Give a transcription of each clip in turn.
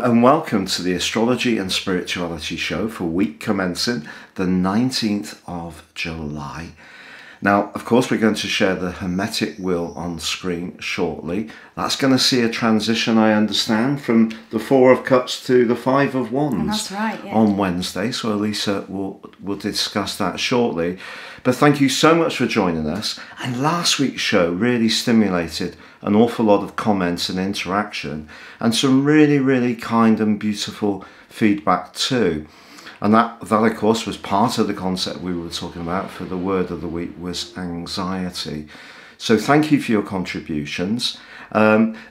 and welcome to the Astrology and Spirituality Show for week commencing the 19th of July. Now, of course, we're going to share the Hermetic Wheel on screen shortly. That's going to see a transition, I understand, from the Four of Cups to the Five of Wands. That's right, yeah. On Wednesday. So Elisa will discuss that shortly. But thank you so much for joining us. And last week's show really stimulated an awful lot of comments and interaction, and some really, really kind and beautiful feedback too. And that of course was part of the concept we were talking about for the word of the week was anxiety. So thank you for your contributions.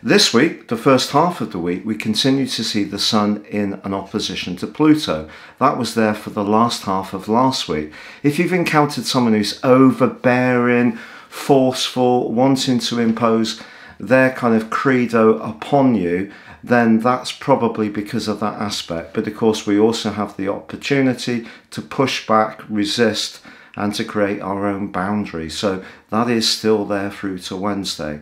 This week, the first half of the week, we continue to see the Sun in an opposition to Pluto. That was there for the last half of last week. If you've encountered someone who's overbearing, forceful, wanting to impose their kind of credo upon you, then that's probably because of that aspect. But of course, we also have the opportunity to push back, resist, and to create our own boundaries. So that is still there through to Wednesday.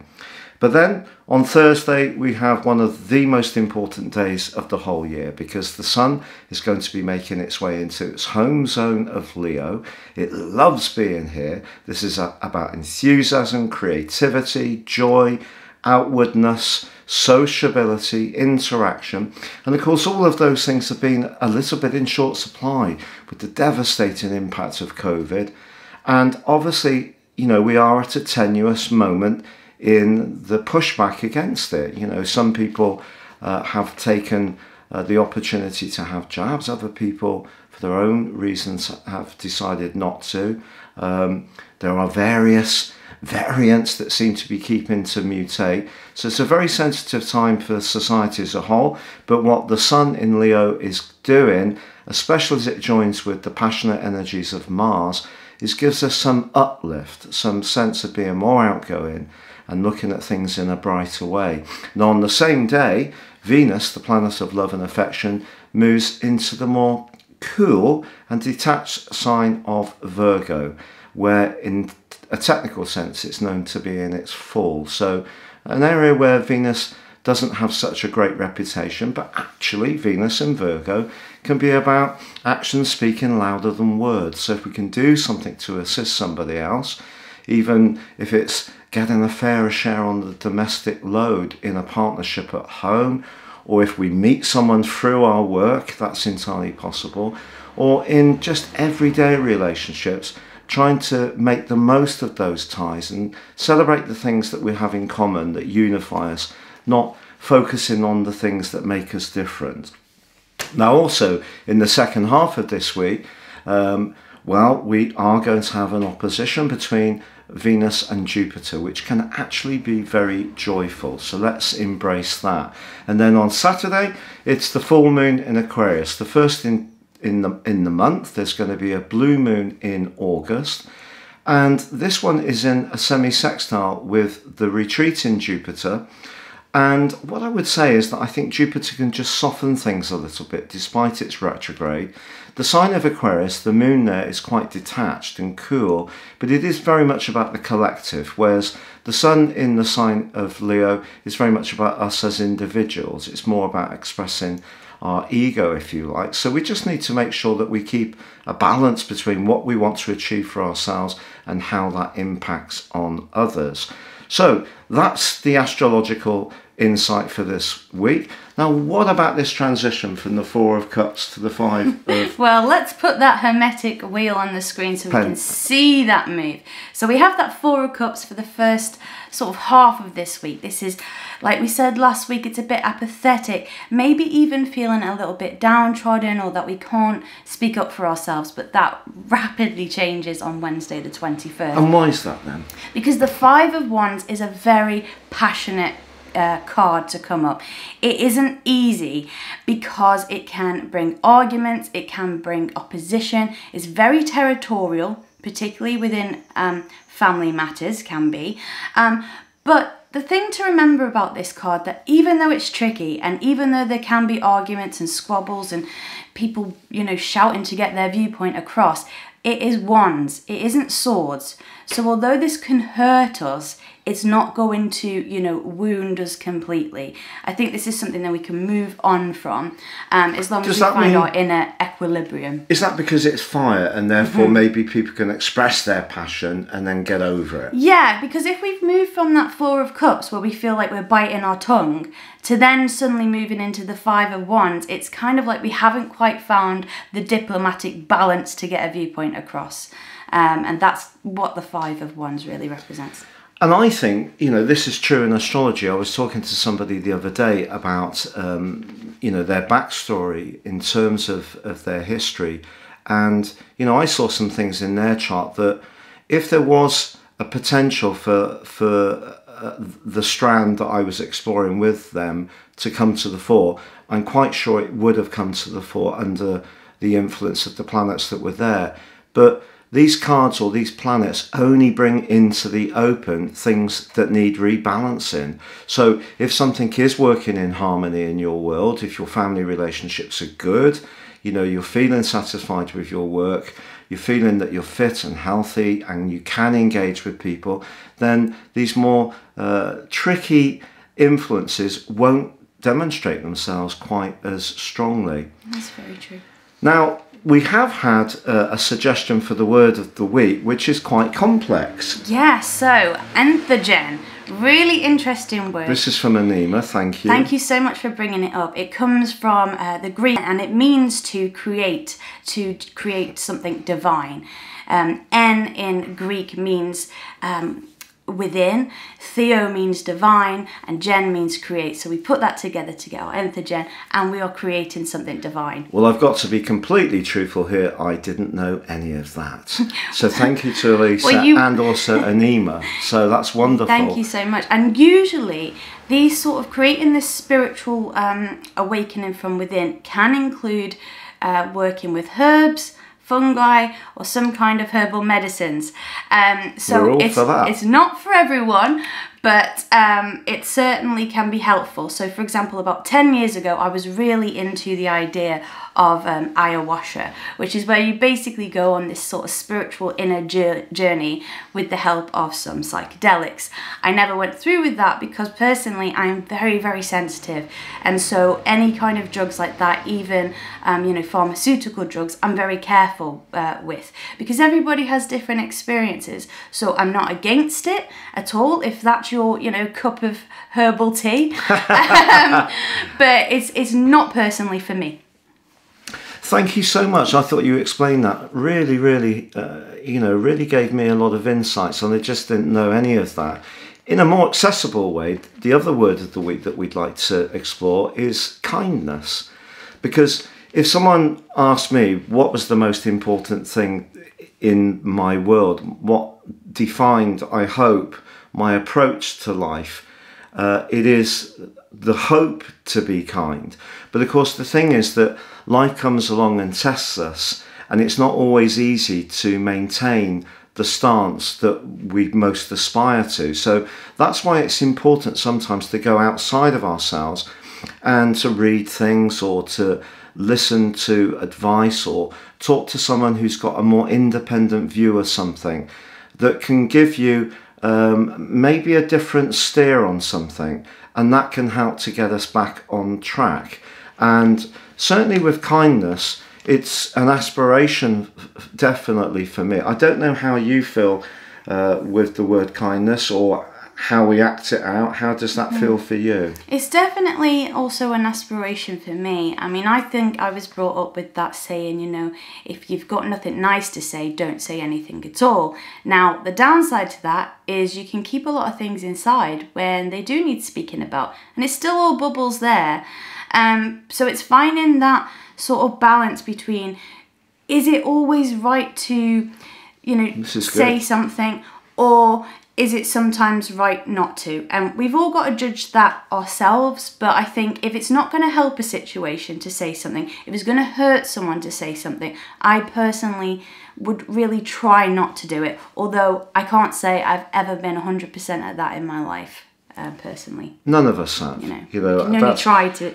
But then on Thursday, we have one of the most important days of the whole year, because the Sun is going to be making its way into its home zone of Leo. It loves being here. This is about enthusiasm, creativity, joy, outwardness, sociability, interaction, and of course all of those things have been a little bit in short supply with the devastating impact of COVID. And obviously, you know, we are at a tenuous moment in the pushback against it. You know, some people have taken the opportunity to have jabs. Other people, for their own reasons, have decided not to. There are various variants that seem to be keeping to mutate. So it's a very sensitive time for society as a whole. But what the Sun in Leo is doing, especially as it joins with the passionate energies of Mars, is gives us some uplift, some sense of being more outgoing and looking at things in a brighter way. Now on the same day, Venus, the planet of love and affection, moves into the more cool and detached sign of Virgo, where in a technical sense it's known to be in its fall. So an area where Venus doesn't have such a great reputation, but actually Venus in Virgo can be about actions speaking louder than words. So if we can do something to assist somebody else, even if it's getting a fairer share on the domestic load in a partnership at home, or if we meet someone through our work, that's entirely possible, or in just everyday relationships, trying to make the most of those ties and celebrate the things that we have in common that unify us, not focusing on the things that make us different. Now also in the second half of this week, well, we are going to have an opposition between Venus and Jupiter, which can actually be very joyful. So let's embrace that. And then on Saturday, it's the full moon in Aquarius, the first in the month. There's going to be a blue moon in August, and this one is in a semi-sextile with the retreating Jupiter. And what I would say is that I think Jupiter can just soften things a little bit despite its retrograde. The sign of Aquarius, the moon there, is quite detached and cool, but it is very much about the collective, whereas the Sun in the sign of Leo is very much about us as individuals. It's more about expressing our ego, if you like. So we just need to make sure that we keep a balance between what we want to achieve for ourselves and how that impacts on others. So that's the astrological insight for this week. Now, what about this transition from the Four of Cups to the Five of... Well, let's put that Hermetic Wheel on the screen so we can see that move. So we have that Four of Cups for the first sort of half of this week. This is, like we said last week, it's a bit apathetic, maybe even feeling a little bit downtrodden, or that we can't speak up for ourselves, but that rapidly changes on Wednesday the 21st. And why is that then? Because the Five of Wands is a very passionate card to come up. It isn't easy because it can bring arguments, it can bring opposition, it's very territorial, particularly within family matters can be. But the thing to remember about this card, that even though it's tricky and even though there can be arguments and squabbles and people, you know, shouting to get their viewpoint across, it is wands, it isn't swords. So although this can hurt us, it's not going to, you know, wound us completely. I think this is something that we can move on from, as long as we find our inner equilibrium. Is that because it's fire and therefore maybe people can express their passion and then get over it? Yeah, because if we've moved from that Four of Cups where we feel like we're biting our tongue to then suddenly moving into the Five of Wands, it's kind of like we haven't quite found the diplomatic balance to get a viewpoint across. And that's what the Five of Wands really represents. And I think, you know, this is true in astrology. I was talking to somebody the other day about, you know, their backstory in terms of their history. And, you know, I saw some things in their chart that if there was a potential for the strand that I was exploring with them to come to the fore, I'm quite sure it would have come to the fore under the influence of the planets that were there. But these cards or these planets only bring into the open things that need rebalancing. So if something is working in harmony in your world, if your family relationships are good, you know, you're feeling satisfied with your work, you're feeling that you're fit and healthy and you can engage with people, then these more tricky influences won't demonstrate themselves quite as strongly. That's very true. Now, we have had a suggestion for the word of the week, which is quite complex. Yeah, so Entheogen, really interesting word. This is from Anima, thank you. Thank you so much for bringing it up. It comes from the Greek and it means to create something divine. En in Greek means within, Theo means divine, and Gen means create. So we put that together to get our Entheogen, and we are creating something divine. Well, I've got to be completely truthful here. I didn't know any of that. So thank you to Elisa and also Anima. So that's wonderful. Thank you so much. And usually these sort of creating this spiritual awakening from within can include working with herbs, fungi, or some kind of herbal medicines. So it's not for everyone, but it certainly can be helpful. So for example, about 10 years ago, I was really into the idea of ayahuasca, which is where you basically go on this sort of spiritual inner journey with the help of some psychedelics. I never went through with that because personally I'm very, very sensitive, and so any kind of drugs like that, even you know, pharmaceutical drugs, I'm very careful with, because everybody has different experiences. So I'm not against it at all if that's your, you know, cup of herbal tea, but it's not personally for me. Thank you so much. I thought you explained that really, really, you know, really gave me a lot of insights, and I just didn't know any of that. In a more accessible way, the other word of the week that we'd like to explore is kindness. Because if someone asked me what was the most important thing in my world, what defined, I hope, my approach to life, it is the hope to be kind. But of course the thing is that life comes along and tests us, and it's not always easy to maintain the stance that we most aspire to. So that's why it's important sometimes to go outside of ourselves and to read things, or to listen to advice, or talk to someone who's got a more independent view of something that can give you maybe a different steer on something, and that can help to get us back on track. And certainly with kindness, it's an aspiration definitely for me. I don't know how you feel with the word kindness, or how we act it out. How does that feel for you? It's definitely also an aspiration for me. I mean, I think I was brought up with that saying, you know, if you've got nothing nice to say, don't say anything at all. Now, the downside to that is you can keep a lot of things inside when they do need speaking about, and it's still all bubbles there. So it's finding that sort of balance between, is it always right to, you know, say something, or is it sometimes right not to? And we've all got to judge that ourselves, but I think if it's not going to help a situation to say something, if it's going to hurt someone to say something, I personally would really try not to do it, although I can't say I've ever been 100% at that in my life. Personally, none of us have. You know,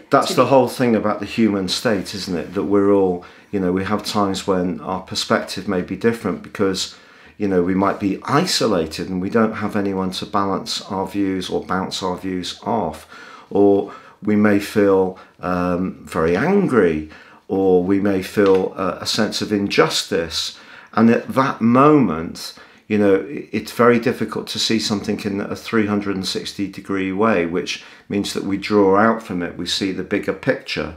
that's the whole thing about the human state, isn't it? That we're all, you know, we have times when our perspective may be different because, you know, we might be isolated and we don't have anyone to balance our views or bounce our views off, or we may feel very angry, or we may feel a sense of injustice. And at that moment, you know, it's very difficult to see something in a 360-degree way, which means that we draw out from it, we see the bigger picture.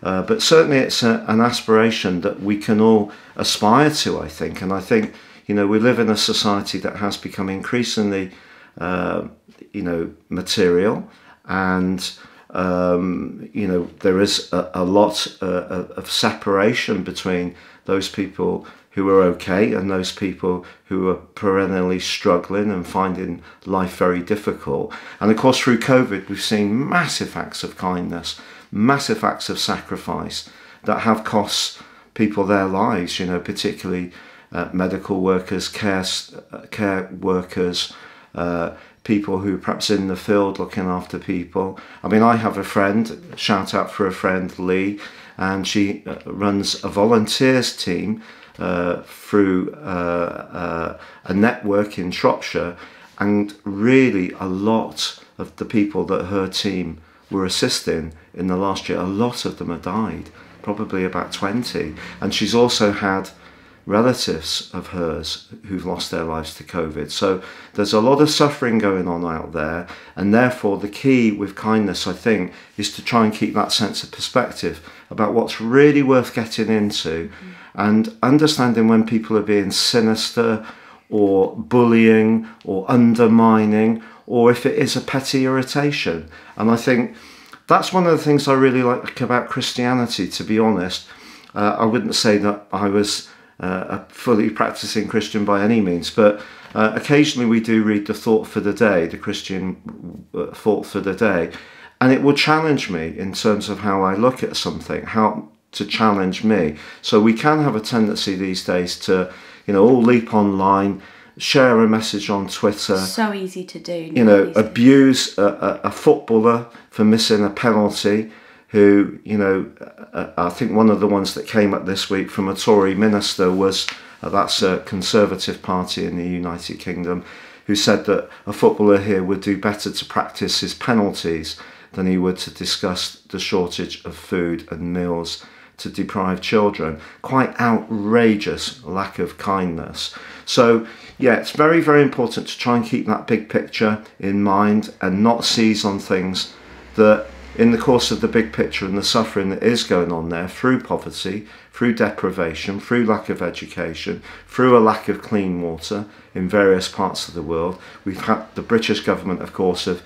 But certainly it's an aspiration that we can all aspire to, I think. And I think, you know, we live in a society that has become increasingly, you know, material, and, you know, there is a lot of separation between those people who are okay and those people who are perennially struggling and finding life very difficult. And of course, through COVID, we've seen massive acts of kindness, massive acts of sacrifice that have cost people their lives, you know, particularly medical workers, care workers, people who perhaps in the field looking after people. I mean, I have a friend, shout out for a friend, Lee, and she runs a volunteers team through a network in Shropshire, and really a lot of the people that her team were assisting in the last year, a lot of them have died, probably about 20, and she's also had relatives of hers who've lost their lives to COVID. So there's a lot of suffering going on out there, and therefore the key with kindness, I think, is to try and keep that sense of perspective about what's really worth getting into, and understanding when people are being sinister or bullying or undermining, or if it is a petty irritation. And I think that's one of the things I really like about Christianity, to be honest. I wouldn't say that I was a fully practicing Christian by any means, but occasionally we do read the Thought for the Day, the Christian Thought for the Day, and it will challenge me in terms of how I look at something, how to challenge me. So we can have a tendency these days to, you know, all leap online, share a message on Twitter. So easy to do. You know, abuse a footballer for missing a penalty, who, you know, I think one of the ones that came up this week from a Tory minister was, that's a Conservative Party in the United Kingdom, who said that a footballer here would do better to practice his penalties than he would to discuss the shortage of food and meals to deprive children. Quite outrageous lack of kindness. So yeah, it's very, very important to try and keep that big picture in mind and not seize on things that, in the course of the big picture and the suffering that is going on there, through poverty, through deprivation, through lack of education, through a lack of clean water in various parts of the world. We've had the British government, of course, have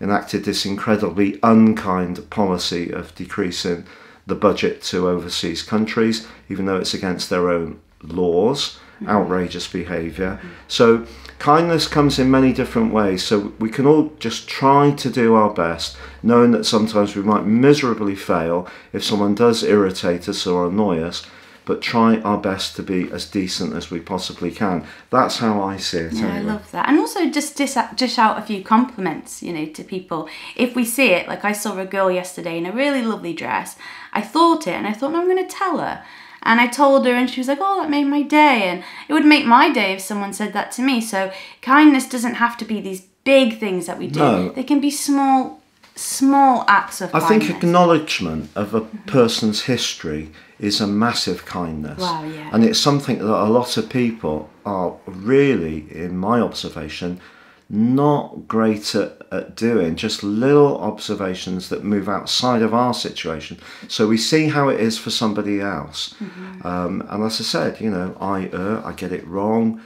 enacted this incredibly unkind policy of decreasing the budget to overseas countries, even though it's against their own laws. Outrageous behaviour. So kindness comes in many different ways, so we can all just try to do our best, knowing that sometimes we might miserably fail if someone does irritate us or annoy us, but try our best to be as decent as we possibly can. That's how I see it. Yeah, anyway. I love that. And also just dish out a few compliments, you know, to people. If we see it, like I saw a girl yesterday in a really lovely dress, I thought it, and I thought, no, I'm going to tell her. And I told her, and she was like, oh, that made my day. And it would make my day if someone said that to me. So kindness doesn't have to be these big things that we do. No. They can be small acts of kindness. I think acknowledgement of a person's history is a massive kindness. Wow, yeah. And it's something that a lot of people are really, in my observation, not great at doing. Just little observations that move outside of our situation, so we see how it is for somebody else. And as I said, you know, I get it wrong,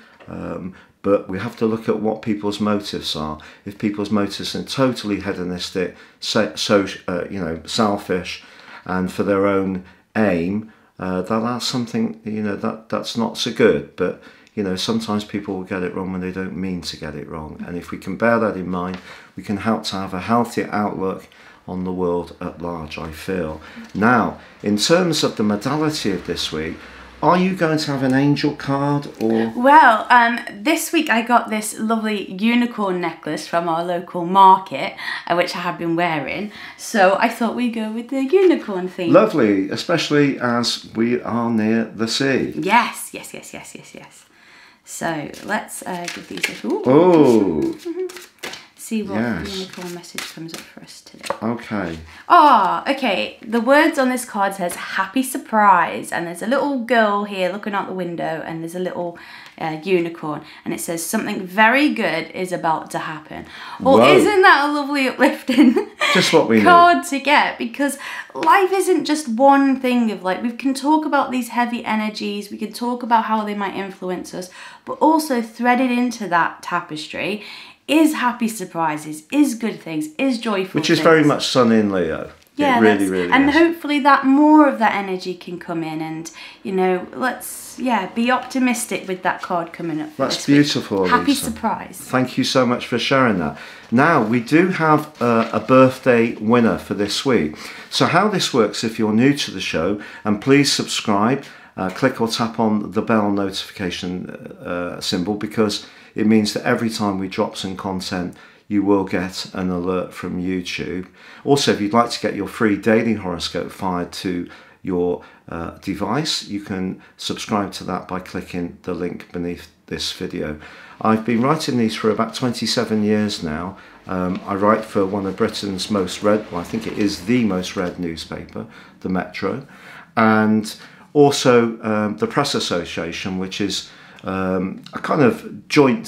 but we have to look at what people's motives are. If people's motives are totally hedonistic, you know, selfish, and for their own aim, that's something, you know, that's not so good. But you know, sometimes people will get it wrong when they don't mean to get it wrong. And if we can bear that in mind, we can help to have a healthier outlook on the world at large, I feel. Now, in terms of the modality of this week, are you going to have an angel card or? Well, this week I got this lovely unicorn necklace from our local market, which I have been wearing. So I thought we'd go with the unicorn theme. Lovely, especially as we are near the sea. Yes. So let's give these a... Ooh. Oh. See what unicorn message comes up for us today. Okay. Oh, okay. The words on this card says happy surprise, and there's a little girl here looking out the window, and there's a little unicorn, and it says something very good is about to happen. Well, Whoa. Isn't that a lovely uplifting Just what we card to get? Because life isn't just one thing of like, we can talk about these heavy energies, we can talk about how they might influence us, but also threaded into that tapestry is happy surprises, is good things, is joyful Which is things. very much Sun in Leo. Yeah, it really and is. hopefully that more of that energy can come in, and you know, let's be optimistic with that card coming up. That's beautiful. Happy Lisa. surprise. Thank you so much for sharing that. Now we do have a birthday winner for this week. So how this works, if you're new to the show, and please subscribe, click or tap on the bell notification symbol, because it means that every time we drop some content, you will get an alert from YouTube. Also, if you'd like to get your free daily horoscope fired to your device, you can subscribe to that by clicking the link beneath this video. I've been writing these for about 27 years now. I write for one of Britain's most read, well, I think it is the most read newspaper, the Metro, and also the Press Association, which is a kind of joint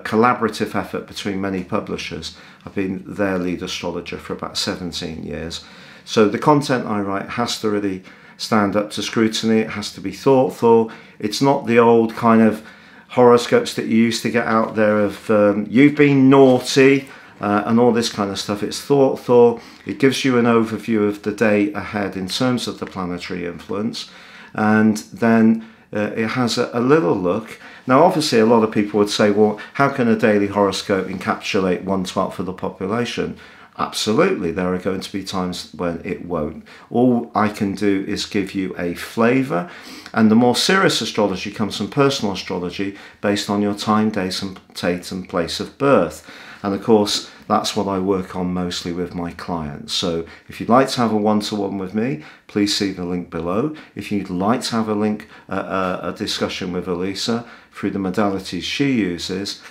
collaborative effort between many publishers. I've been their lead astrologer for about 17 years. So the content I write has to really stand up to scrutiny. It has to be thoughtful. It's not the old kind of horoscopes that you used to get out there of you've been naughty and all this kind of stuff. It's thoughtful. It gives you an overview of the day ahead in terms of the planetary influence, and then it has a little look. Now, obviously, a lot of people would say, well, how can a daily horoscope encapsulate 1/12 of the population? Absolutely, there are going to be times when it won't. All I can do is give you a flavour, and the more serious astrology comes from personal astrology based on your time, date and place of birth. And of course, that's what I work on mostly with my clients. So if you'd like to have a one-to-one with me, please see the link below. If you'd like to have a discussion with Elisa through the modalities she uses,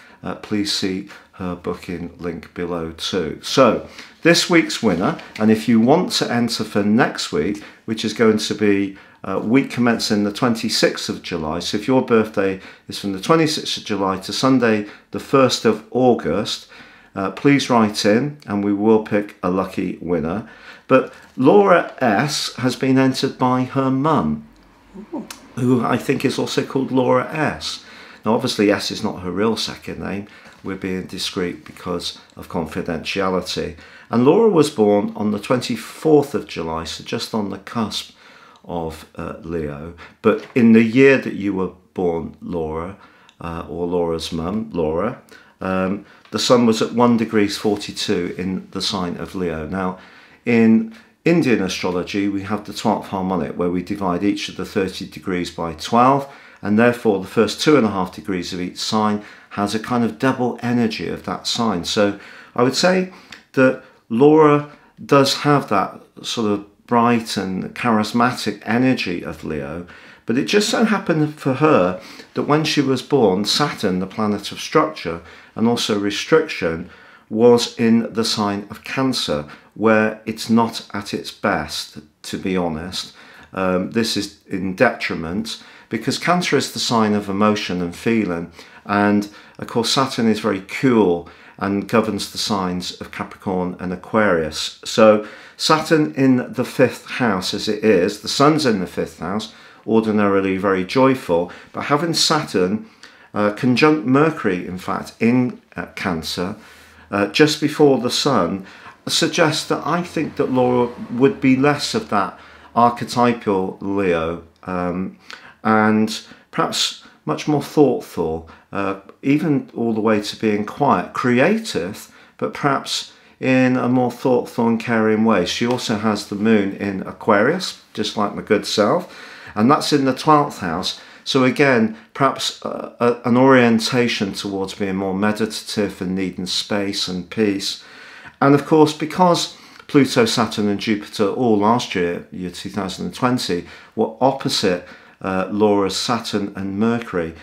please see her booking link below too. So this week's winner, and if you want to enter for next week, which is going to be week commencing the 26th of July, so if your birthday is from the 26th of July to Sunday the 1st of August, please write in and we will pick a lucky winner. But Laura S has been entered by her mum, who I think is also called Laura S. Now obviously S is not her real second name. We're being discreet because of confidentiality. And Laura was born on the 24th of July, so just on the cusp of Leo. But in the year that you were born, Laura, or Laura's mum, Laura, the sun was at 1 degrees 42 in the sign of Leo. Now, in Indian astrology, we have the 12th harmonic, where we divide each of the 30 degrees by 12, and therefore the first 2.5 degrees of each sign has a kind of double energy of that sign. So I would say that Laura does have that sort of bright and charismatic energy of Leo, but it just so happened for her that when she was born, Saturn, the planet of structure and also restriction, was in the sign of Cancer, where it's not at its best, to be honest. This is in detriment, because Cancer is the sign of emotion and feeling, and of course Saturn is very cool and governs the signs of Capricorn and Aquarius. So Saturn in the 5th house, as it is, the sun's in the 5th house, ordinarily very joyful, but having Saturn conjunct Mercury, in fact, in Cancer, just before the sun, suggests that I think that Laura would be less of that archetypal Leo, and perhaps much more thoughtful, even all the way to being quiet, creative, but perhaps in a more thoughtful and caring way. She also has the moon in Aquarius, just like my good self, and that's in the 12th house. So again, perhaps an orientation towards being more meditative and needing space and peace. And of course, because Pluto, Saturn and Jupiter all last year, year 2020, were opposite Laura's Saturn and Mercury,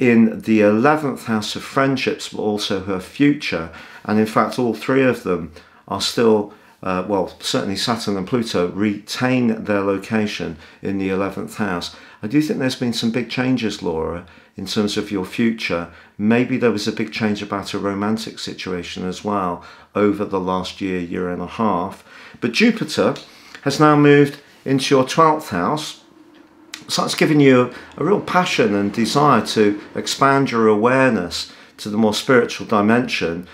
in the 11th house of friendships, but also her future. And in fact, all three of them are still, well, certainly Saturn and Pluto retain their location in the 11th house. I do think there's been some big changes, Laura, in terms of your future. Maybe there was a big change about a romantic situation as well over the last year, year and a half. But Jupiter has now moved into your 12th house. So that's giving you a real passion and desire to expand your awareness to the more spiritual dimension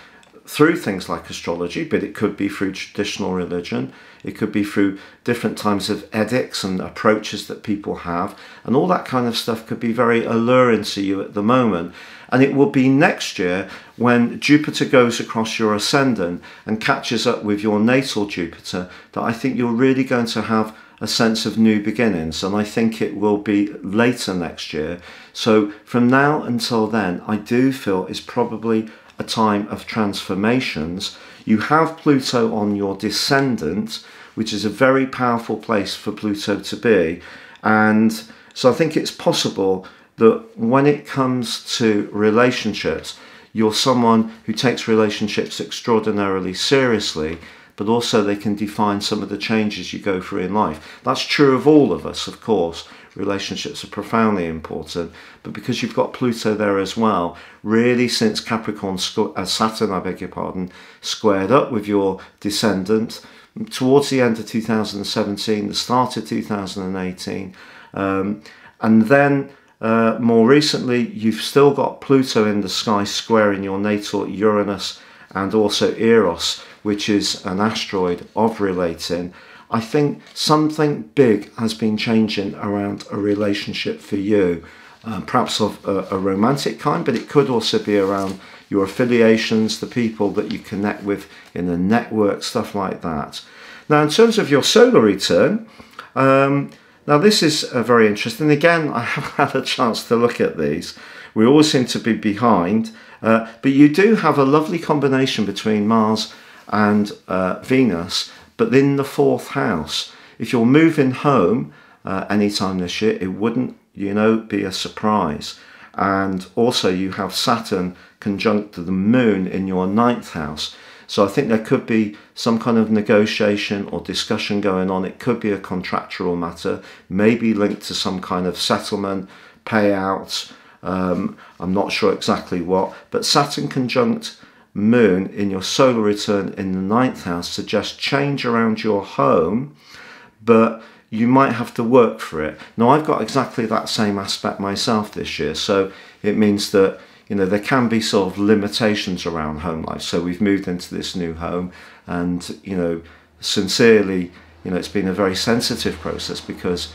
through things like astrology, but it could be through traditional religion. It could be through different types of edicts and approaches that people have. And all that kind of stuff could be very alluring to you at the moment. And it will be next year when Jupiter goes across your ascendant and catches up with your natal Jupiter that I think you're really going to have a sense of new beginnings. And I think it will be later next year. So from now until then, I do feel is probably a time of transformations. You have Pluto on your descendant, which is a very powerful place for Pluto to be. And so I think it's possible that when it comes to relationships, you're someone who takes relationships extraordinarily seriously, but also they can define some of the changes you go through in life. That's true of all of us, of course. Relationships are profoundly important, but because you've got Pluto there as well, really since Saturn, I beg your pardon, squared up with your descendant towards the end of 2017, the start of 2018, and then more recently you've still got Pluto in the sky squaring your natal Uranus and also Eros, which is an asteroid of relating. I think something big has been changing around a relationship for you, perhaps of a romantic kind, but it could also be around your affiliations, the people that you connect with in the network, stuff like that. Now, in terms of your solar return, now this is very interesting. Again, I haven't had a chance to look at these. We always seem to be behind, but you do have a lovely combination between Mars and Venus, but in the 4th house. If you're moving home anytime this year, it wouldn't, be a surprise. And also you have Saturn conjunct the moon in your 9th house. So I think there could be some kind of negotiation or discussion going on. It could be a contractual matter, maybe linked to some kind of settlement, payout. I'm not sure exactly what, but Saturn conjunct Moon in your solar return in the 9th house suggests change around your home, but you might have to work for it. Now, I've got exactly that same aspect myself this year, so it means that there can be sort of limitations around home life. So we've moved into this new home, and sincerely, it's been a very sensitive process because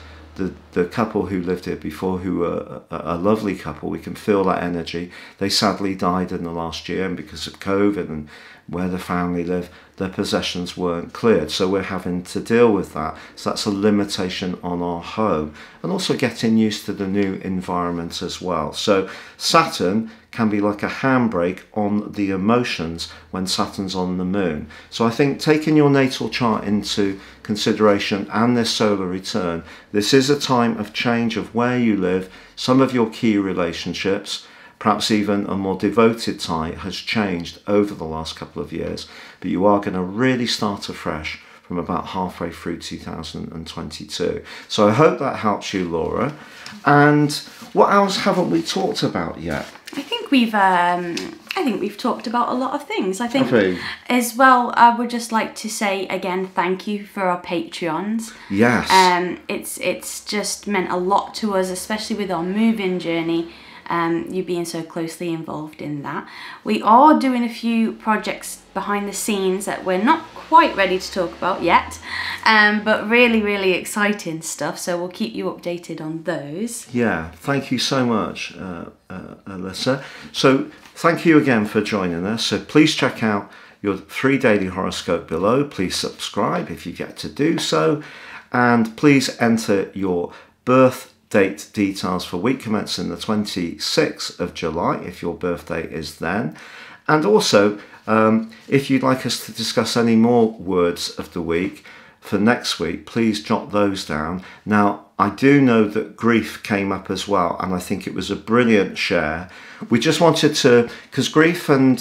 the couple who lived here before, who were a lovely couple, we can feel that energy. They sadly died in the last year, and because of COVID and where the family live, their possessions weren't cleared. So we're having to deal with that. So that's a limitation on our home, and also getting used to the new environment as well. So Saturn can be like a handbrake on the emotions when Saturn's on the moon. So I think taking your natal chart into consideration and this solar return, this is a time of change of where you live. Some of your key relationships, perhaps even a more devoted tie, has changed over the last couple of years, but you are going to really start afresh from about halfway through 2022. So I hope that helps you, Laura. And what else haven't we talked about yet? I think we've talked about a lot of things. I think as well, I would just like to say again, thank you for our Patreons. Yes. It's just meant a lot to us, especially with our moving journey. You being so closely involved in that. We are doing a few projects behind the scenes that we're not quite ready to talk about yet, but really, really exciting stuff. So we'll keep you updated on those. Yeah, thank you so much, Alyssa. So thank you again for joining us. So please check out your 3 daily horoscope below. Please subscribe if you get to do so, and please enter your birth date details for week commencing the 26th of July if your birthday is then. And also, if you'd like us to discuss any more words of the week for next week, please jot those down. Now, I do know that grief came up as well, and I think it was a brilliant share. We just wanted to, because grief and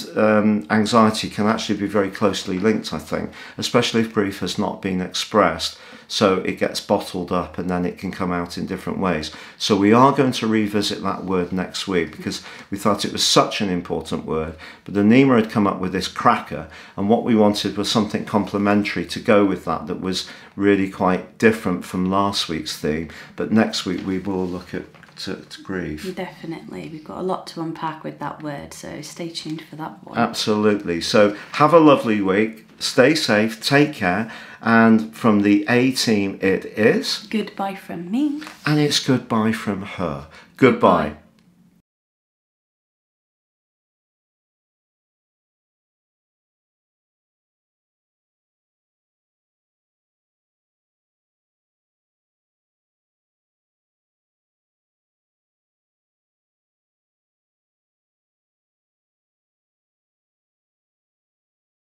anxiety can actually be very closely linked, I think, especially if grief has not been expressed. So it gets bottled up and then it can come out in different ways. So we are going to revisit that word next week because we thought it was such an important word. But Anima had come up with this cracker, and what we wanted was something complementary to go with that was really quite different from last week's theme. But next week we will look at to grief. Definitely. We've got a lot to unpack with that word, so stay tuned for that one. Absolutely. So have a lovely week. Stay safe. Take care. And from the A team, it is... Goodbye from me. And it's goodbye from her. Goodbye.